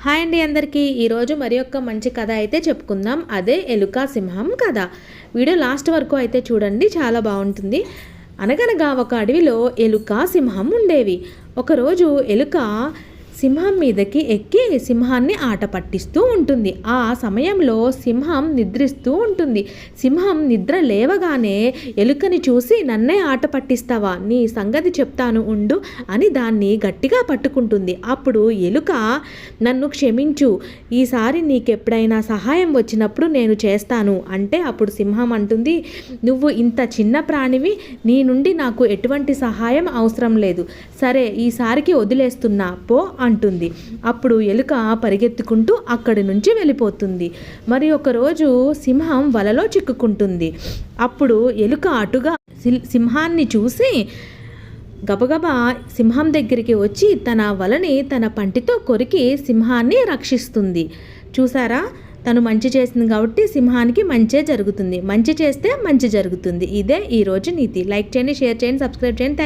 Hi అండి అందరికీ ఈరోజు మరి ఒక మంచి కథ అయితే చెప్పుకుందాం. అదే ఎలుక సింహం కథ. వీడియో లాస్ట్ వరకు అయితే చూడండి, చాలా బాగుంటుంది. అనగనగా ఒక అడవిలో ఎలుక సింహం ఉండేవి. ఒకరోజు ఎలుక సింహం మీదకి ఎక్కి సింహాన్ని ఆట పట్టిస్తూ ఉంటుంది. ఆ సమయంలో సింహం నిద్రిస్తూ ఉంటుంది. సింహం నిద్ర లేవగానే ఎలుకని చూసి, నన్నే ఆట పట్టిస్తావా, నీ సంగతి చెప్తాను ఉండు అని దాన్ని గట్టిగా పట్టుకుంటుంది. అప్పుడు ఎలుక, నన్ను క్షమించు, ఈసారి నీకెప్పుడైనా సహాయం వచ్చినప్పుడు నేను చేస్తాను అంటే అప్పుడు సింహం అంటుంది, నువ్వు ఇంత చిన్న ప్రాణివి, నీ నుండి నాకు ఎటువంటి సహాయం అవసరం లేదు, సరే ఈసారికి వదిలేస్తున్నా పో అంటుంది. అప్పుడు ఎలుక పరిగెత్తుకుంటూ అక్కడి నుంచి వెళ్ళిపోతుంది. మరి ఒకరోజు సింహం వలలో చిక్కుకుంటుంది. అప్పుడు ఎలుక అటుగా సింహాన్ని చూసి గబగబా సింహం దగ్గరికి వచ్చి తన వలని తన పంటితో కొరికి సింహాన్ని రక్షిస్తుంది. చూసారా, తను మంచి చేసింది కాబట్టి సింహానికి మంచే జరుగుతుంది. మంచి చేస్తే మంచి జరుగుతుంది. ఇదే ఈరోజు నీతి. లైక్ చేయండి, షేర్ చేయండి, సబ్స్క్రైబ్ చేయండి.